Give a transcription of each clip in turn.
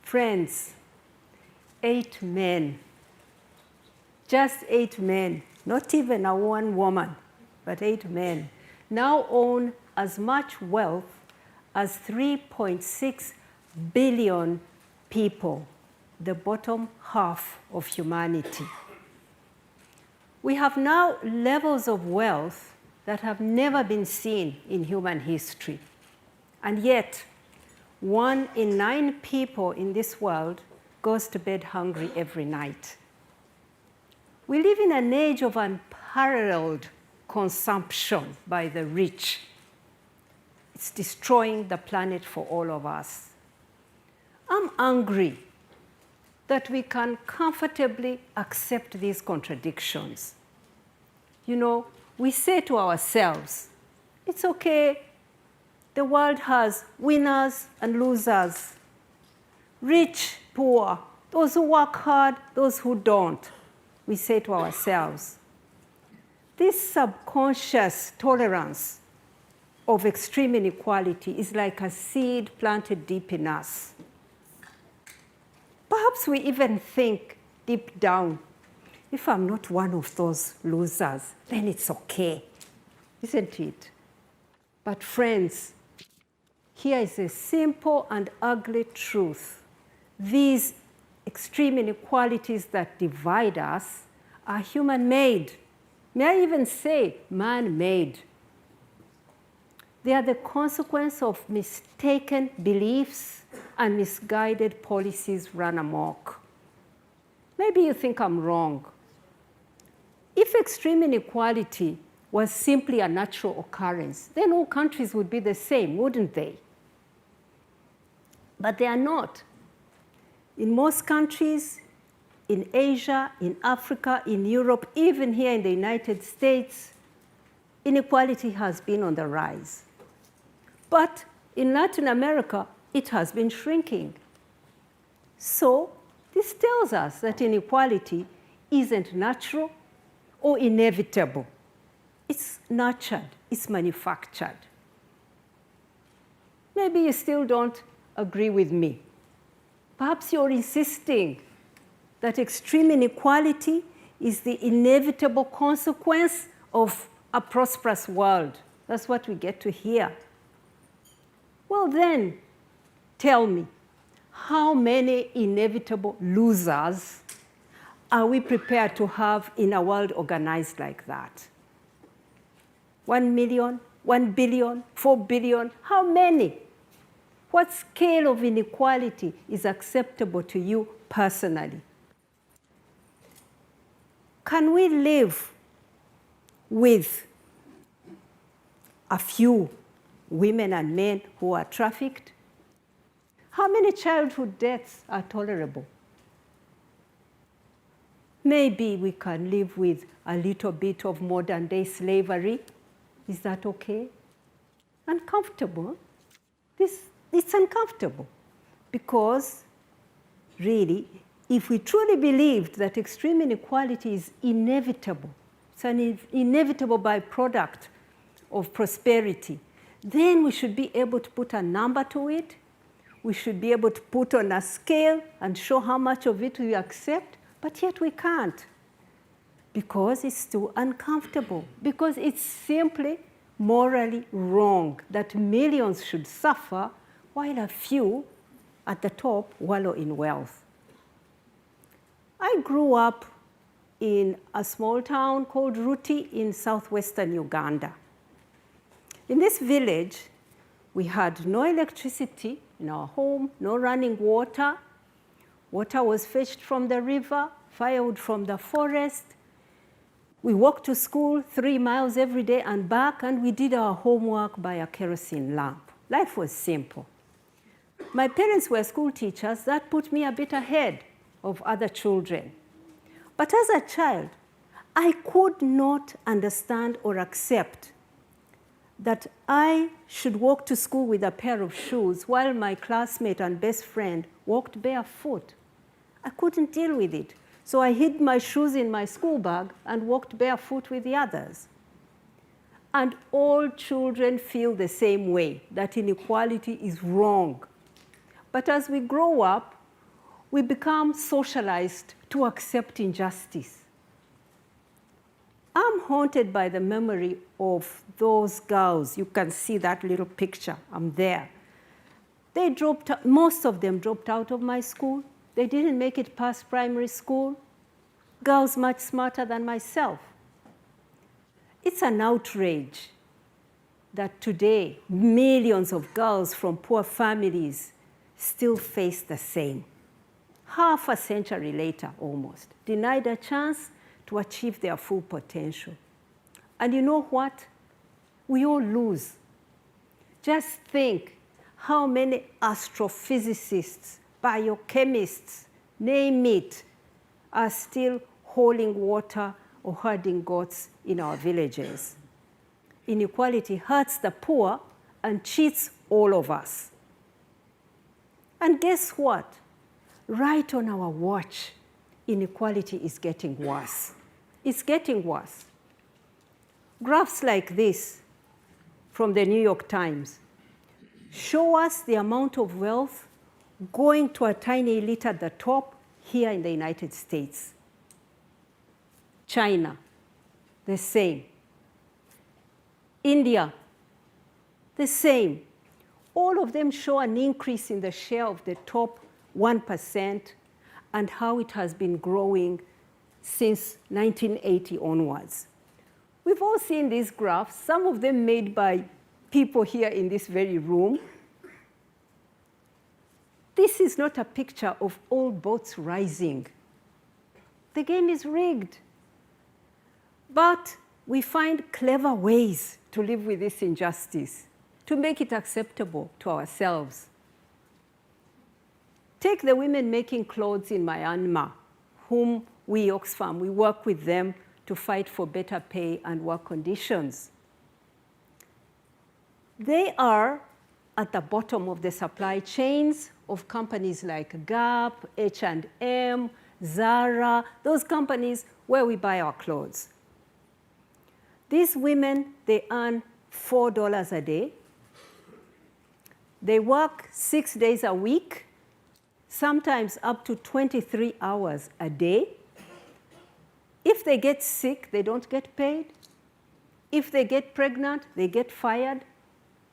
Friends, 8 men, just 8 men, not even a one woman, but 8 men, now own as much wealth as 3.6 billion people, the bottom half of humanity. We have now levels of wealth that have never been seen in human history. And yet, 1 in 9 people in this world goes to bed hungry every night. We live in an age of unparalleled consumption by the rich. It's destroying the planet for all of us. I'm angry that we can comfortably accept these contradictions. You know, we say to ourselves, it's okay, the world has winners and losers, rich, poor, those who work hard, those who don't. We say to ourselves. This subconscious tolerance of extreme inequality is like a seed planted deep in us. Perhaps we even think deep down, if I'm not one of those losers, then it's okay, isn't it? But friends, here is a simple and ugly truth. These extreme inequalities that divide us are human-made. May I even say man-made? They are the consequence of mistaken beliefs and misguided policies run amok. Maybe you think I'm wrong. If extreme inequality was simply a natural occurrence, then all countries would be the same, wouldn't they? But they are not. In most countries, in Asia, in Africa, in Europe, even here in the United States, inequality has been on the rise. But in Latin America, it has been shrinking. So this tells us that inequality isn't natural or inevitable. It's nurtured, it's manufactured. Maybe you still don't agree with me. Perhaps you're insisting that extreme inequality is the inevitable consequence of a prosperous world. That's what we get to hear. Well then, tell me, how many inevitable losers are we prepared to have in a world organized like that? 1 million, 1 billion, 4 billion, how many? What scale of inequality is acceptable to you personally? Can we live with a few women and men who are trafficked? How many childhood deaths are tolerable? Maybe we can live with a little bit of modern-day slavery. Is that okay? Uncomfortable? It's uncomfortable because, really, if we truly believed that extreme inequality is inevitable, it's an inevitable byproduct of prosperity, then we should be able to put a number to it. We should be able to put on a scale and show how much of it we accept, but yet we can't because it's too uncomfortable, because it's simply morally wrong that millions should suffer while a few at the top wallow in wealth. I grew up in a small town called Ruti in southwestern Uganda. In this village, we had no electricity in our home, no running water. Water was fetched from the river, firewood from the forest. We walked to school 3 miles every day and back, and we did our homework by a kerosene lamp. Life was simple. My parents were school teachers. That put me a bit ahead of other children. But as a child, I could not understand or accept that I should walk to school with a pair of shoes while my classmate and best friend walked barefoot. I couldn't deal with it. So I hid my shoes in my school bag and walked barefoot with the others. And all children feel the same way, that inequality is wrong. But as we grow up, we become socialized to accept injustice. I'm haunted by the memory of those girls. You can see that little picture. I'm there. Most of them dropped out of my school. They didn't make it past primary school. Girls much smarter than myself. It's an outrage that today millions of girls from poor families still face the same. Half a century later, almost, denied a chance to achieve their full potential. And you know what? We all lose. Just think how many astrophysicists, biochemists, name it, are still hauling water or herding goats in our villages. Inequality hurts the poor and cheats all of us. And guess what? Right on our watch, inequality is getting worse. It's getting worse. Graphs like this from the New York Times show us the amount of wealth going to a tiny elite at the top here in the United States. China, the same. India, the same. All of them show an increase in the share of the top 1% and how it has been growing since 1980 onwards. We've all seen these graphs, some of them made by people here in this very room. This is not a picture of all boats rising. The game is rigged. But we find clever ways to live with this injustice, to make it acceptable to ourselves. Take the women making clothes in Byanyima, whom we, Oxfam, we work with them to fight for better pay and work conditions. They are at the bottom of the supply chains of companies like Gap, H&M, Zara, those companies where we buy our clothes. These women, they earn $4 a day. They work 6 days a week, sometimes up to 23 hours a day. If they get sick, they don't get paid. If they get pregnant, they get fired.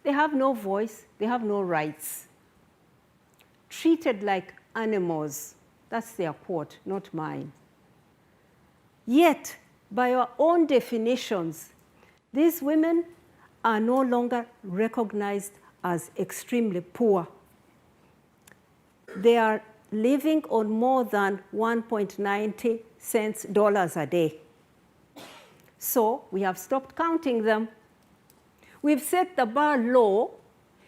They have no voice, they have no rights. Treated like animals. That's their quote, not mine. Yet, by our own definitions, these women are no longer recognized as extremely poor. They are living on more than 1.90 cents dollars a day. So we have stopped counting them. We've set the bar low,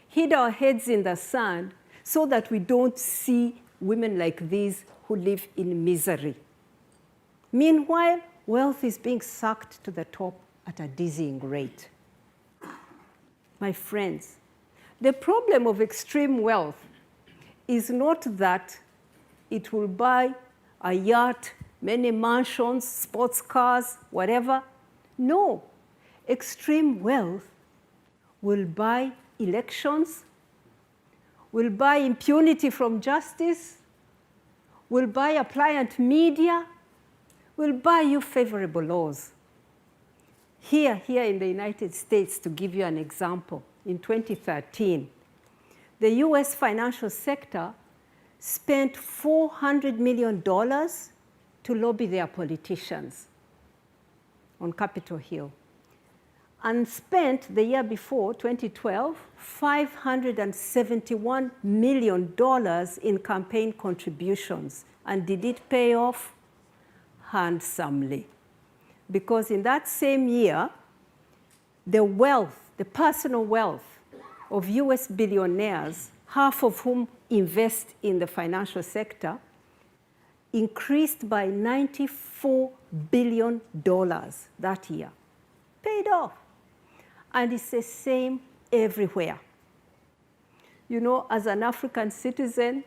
hid our heads in the sand, so that we don't see women like these who live in misery. Meanwhile, wealth is being sucked to the top at a dizzying rate. My friends, the problem of extreme wealth is not that it will buy a yacht, many mansions, sports cars, whatever. No, extreme wealth will buy elections, will buy impunity from justice, will buy a pliant media, will buy you favorable laws. Here in the United States, to give you an example, in 2013, the US financial sector spent $400 million to lobby their politicians on Capitol Hill, and spent the year before, 2012, $571 million in campaign contributions. And did it pay off? Handsomely. Because in that same year, the wealth, the personal wealth of US billionaires, half of whom invest in the financial sector, increased by $94 billion that year. Paid off. And it's the same everywhere. You know, as an African citizen,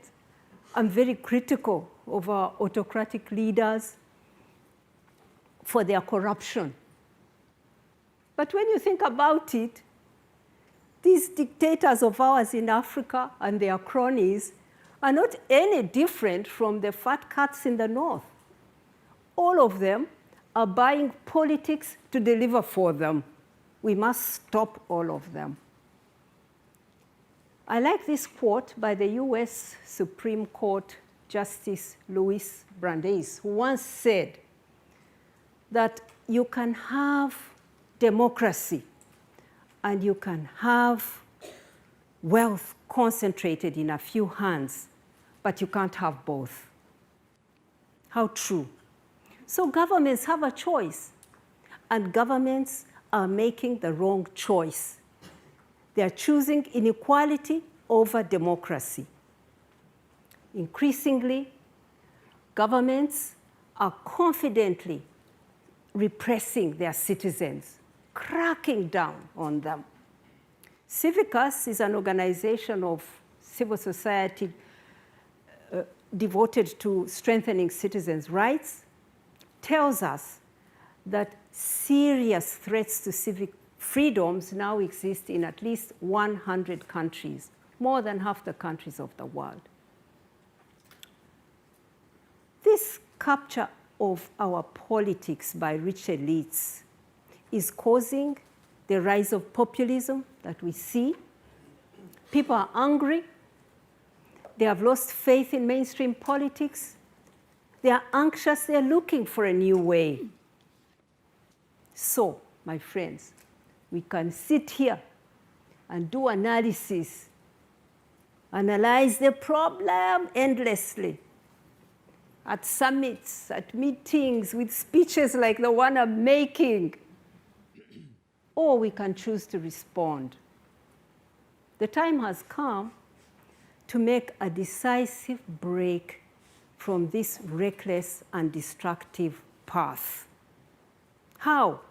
I'm very critical of our autocratic leaders for their corruption. But when you think about it, these dictators of ours in Africa and their cronies are not any different from the fat cats in the north. All of them are buying politics to deliver for them. We must stop all of them. I like this quote by the US Supreme Court Justice Louis Brandeis, who once said that you can have democracy and you can have wealth concentrated in a few hands, but you can't have both. How true. So governments have a choice, and governments are making the wrong choice. They are choosing inequality over democracy. Increasingly, governments are confidently repressing their citizens, cracking down on them. Civicus is an organization of civil society devoted to strengthening citizens' rights, tells us that serious threats to civic freedoms now exist in at least 100 countries, more than half the countries of the world. This capture of our politics by rich elites is causing the rise of populism that we see. People are angry. They have lost faith in mainstream politics. They are anxious. They are looking for a new way. So, my friends, we can sit here and do analysis, analyze the problem endlessly at summits, at meetings, with speeches like the one I'm making. Or we can choose to respond. The time has come to make a decisive break from this reckless and destructive path. How?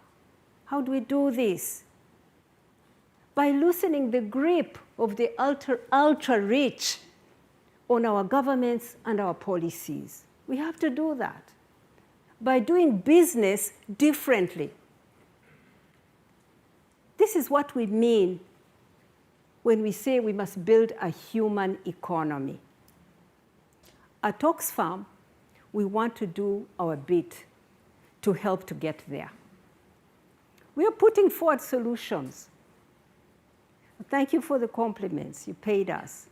How do we do this? By loosening the grip of the ultra-rich on our governments and our policies. We have to do that. By doing business differently. This is what we mean when we say we must build a human economy. At Oxfam, we want to do our bit to help to get there. We are putting forward solutions. Thank you for the compliments you paid us.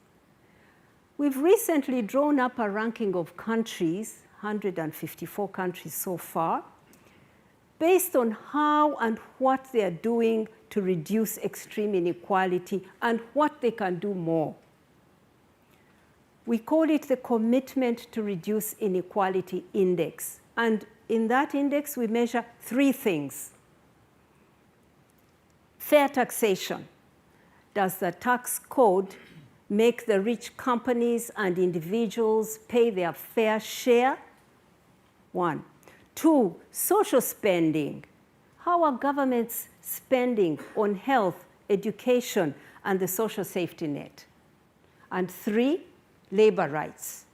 We've recently drawn up a ranking of countries, 154 countries so far, based on how and what they are doing to reduce extreme inequality and what they can do more. We call it the Commitment to Reduce Inequality Index. And in that index, we measure three things. Fair taxation. Does the tax code make the rich companies and individuals pay their fair share? One. Two, social spending. How are governments spending on health, education, and the social safety net? And three, labor rights.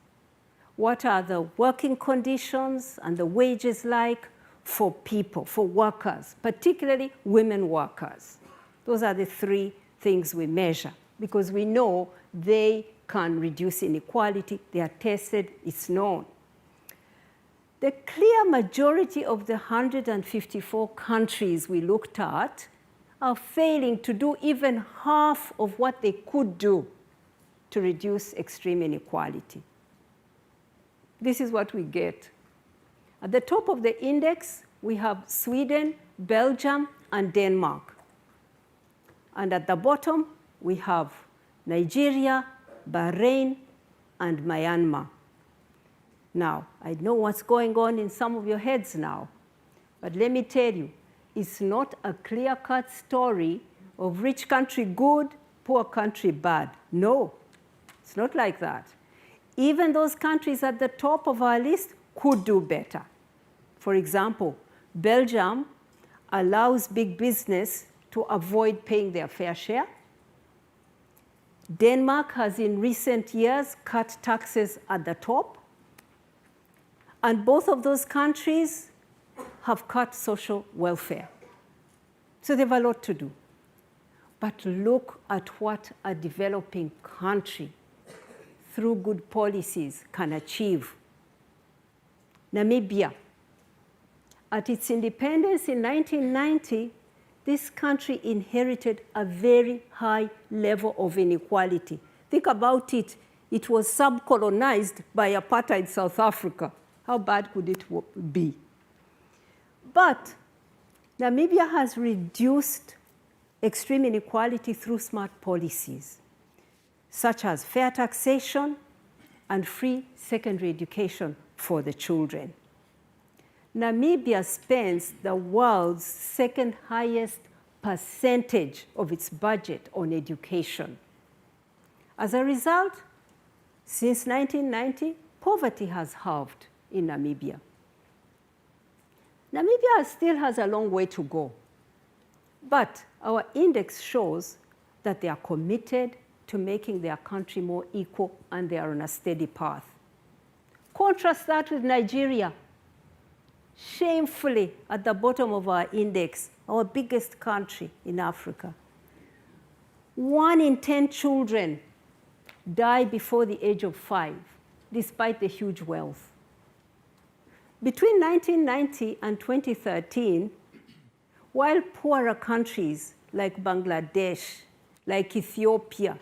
What are the working conditions and the wages like for people, for workers, particularly women workers? Those are the three things we measure because we know they can reduce inequality. They are tested, it's known. The clear majority of the 154 countries we looked at are failing to do even half of what they could do to reduce extreme inequality. This is what we get. At the top of the index, we have Sweden, Belgium, and Denmark. And at the bottom, we have Nigeria, Bahrain, and Myanmar. Now, I know what's going on in some of your heads now, but let me tell you, it's not a clear-cut story of rich country good, poor country bad. No, it's not like that. Even those countries at the top of our list could do better. For example, Belgium allows big business to avoid paying their fair share. Denmark has in recent years cut taxes at the top. And both of those countries have cut social welfare. So they have a lot to do. But look at what a developing country, through good policies, can achieve. Namibia. At its independence in 1990, this country inherited a very high level of inequality. Think about it. It was subcolonized by apartheid South Africa. How bad could it be? But Namibia has reduced extreme inequality through smart policies, such as fair taxation and free secondary education for the children. Namibia spends the world's second highest percentage of its budget on education. As a result, since 1990, poverty has halved in Namibia. Namibia still has a long way to go, but our index shows that they are committed to making their country more equal, and they are on a steady path. Contrast that with Nigeria, shamefully at the bottom of our index, our biggest country in Africa. 1 in 10 children die before the age of 5, despite the huge wealth. Between 1990 and 2013, while poorer countries like Bangladesh, like Ethiopia,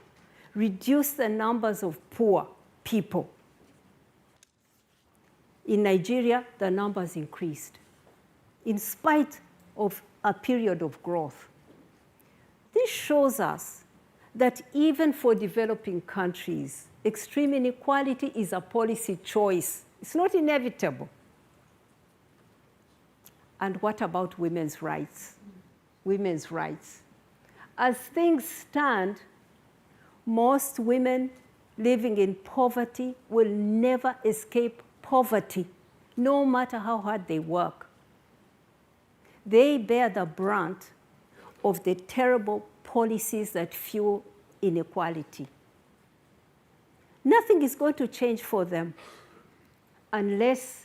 reduced the numbers of poor people, in Nigeria, the numbers increased, in spite of a period of growth. This shows us that even for developing countries, extreme inequality is a policy choice. It's not inevitable. And what about women's rights? Women's rights. As things stand, most women living in poverty will never escape poverty, no matter how hard they work. They bear the brunt of the terrible policies that fuel inequality. Nothing is going to change for them unless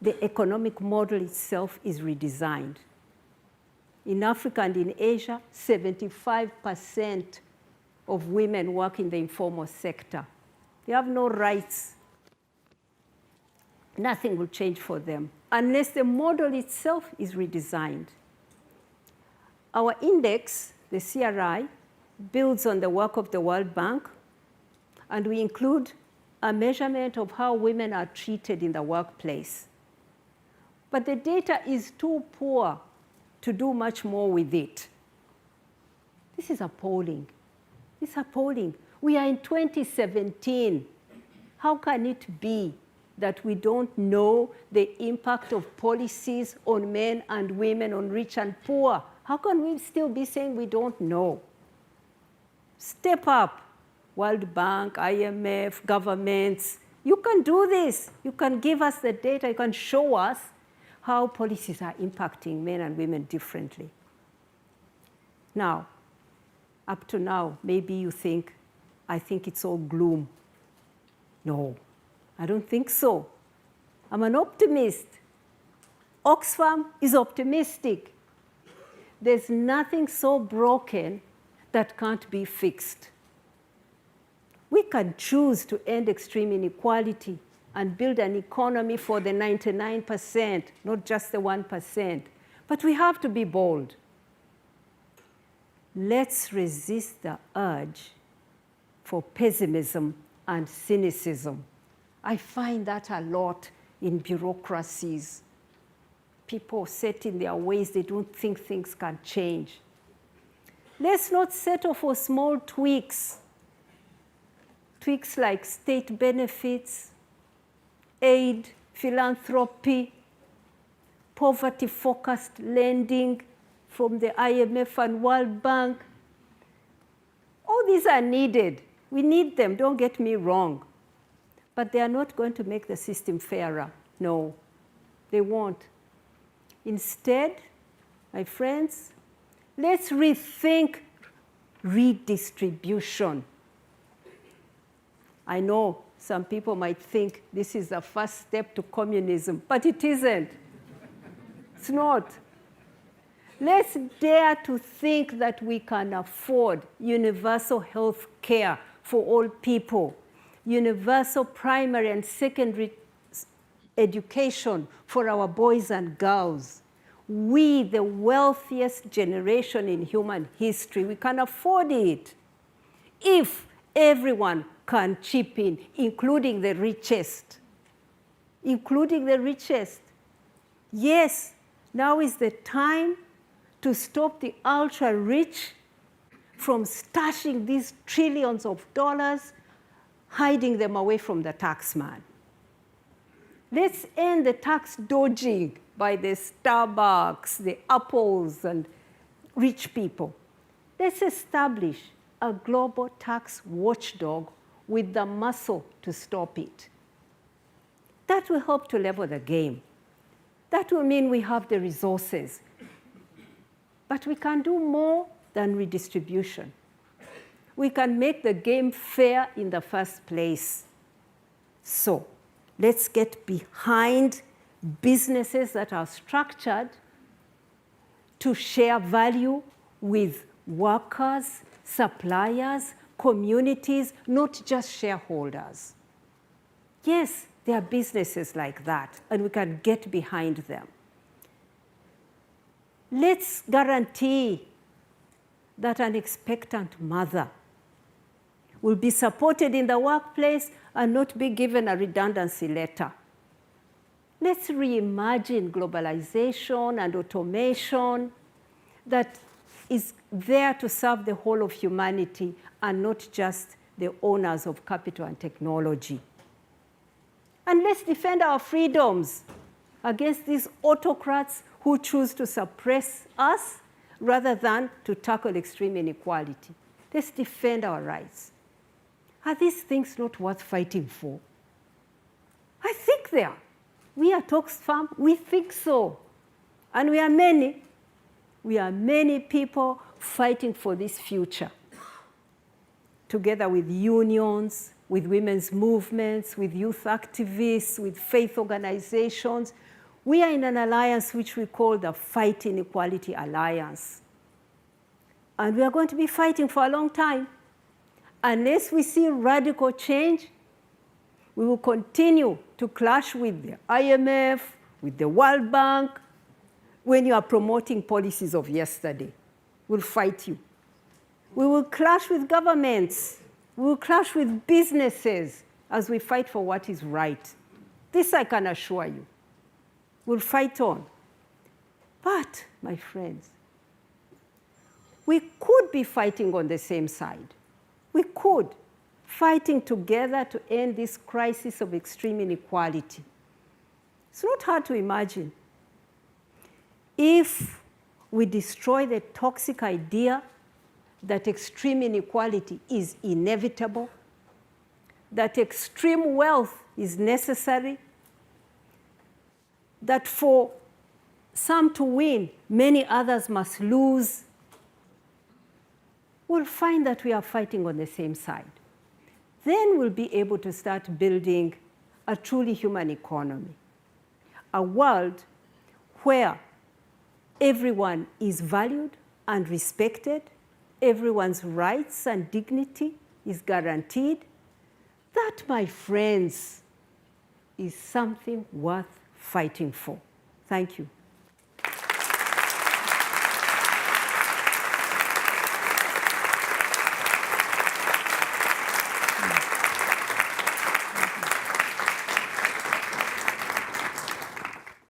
the economic model itself is redesigned. In Africa and in Asia, 75% of women work in the informal sector. They have no rights. Nothing will change for them unless the model itself is redesigned. Our index, the CRI, builds on the work of the World Bank, and we include a measurement of how women are treated in the workplace. But the data is too poor to do much more with it. This is appalling. It's appalling. We are in 2017. How can it be that we don't know the impact of policies on men and women, on rich and poor? How can we still be saying we don't know? Step up, World Bank, IMF, governments. You can do this. You can give us the data. You can show us how policies are impacting men and women differently. Now, up to now, maybe you think, I think it's all gloom. No, I don't think so. I'm an optimist. Oxfam is optimistic. There's nothing so broken that can't be fixed. We can choose to end extreme inequality and build an economy for the 99%, not just the 1%. But we have to be bold. Let's resist the urge for pessimism and cynicism. I find that a lot in bureaucracies. People set in their ways, they don't think things can change. Let's not settle for small tweaks. Tweaks like state benefits, aid, philanthropy, poverty-focused lending from the IMF and World Bank. All these are needed. We need them, don't get me wrong. But they are not going to make the system fairer. No, they won't. Instead, my friends, let's rethink redistribution. I know some people might think this is the first step to communism, but it isn't. It's not. Let's dare to think that we can afford universal health care for all people, universal primary and secondary education for our boys and girls. We, the wealthiest generation in human history, we can afford it. If everyone can chip in, including the richest. Including the richest. Yes, now is the time to stop the ultra-rich from stashing these trillions of dollars, hiding them away from the taxman. Let's end the tax dodging by the Starbucks, the Apples, and rich people. Let's establish a global tax watchdog with the muscle to stop it. That will help to level the game. That will mean we have the resources. But we can do more than redistribution. We can make the game fair in the first place. So let's get behind businesses that are structured to share value with workers, suppliers, communities, not just shareholders. Yes, there are businesses like that, and we can get behind them. Let's guarantee that an expectant mother will be supported in the workplace and not be given a redundancy letter. Let's reimagine globalization and automation that is there to serve the whole of humanity and not just the owners of capital and technology. And let's defend our freedoms against these autocrats who choose to suppress us rather than to tackle extreme inequality. Let's defend our rights. Are these things not worth fighting for? I think they are. We at Oxfam, we think so. And we are many. We are many people fighting for this future, together with unions, with women's movements, with youth activists, with faith organizations. We are in an alliance which we call the Fight Inequality Alliance. And we are going to be fighting for a long time. Unless we see radical change, we will continue to clash with the IMF, with the World Bank. When you are promoting policies of yesterday, we'll fight you. We will clash with governments. We will clash with businesses as we fight for what is right. This I can assure you. We'll fight on. But, my friends, we could be fighting on the same side. We could, fighting together to end this crisis of extreme inequality. It's not hard to imagine. If we destroy the toxic idea that extreme inequality is inevitable, that extreme wealth is necessary, that for some to win, many others must lose, we'll find that we are fighting on the same side. Then we'll be able to start building a truly human economy, a world where everyone is valued and respected, everyone's rights and dignity is guaranteed. That, my friends, is something worth fighting for. Thank you.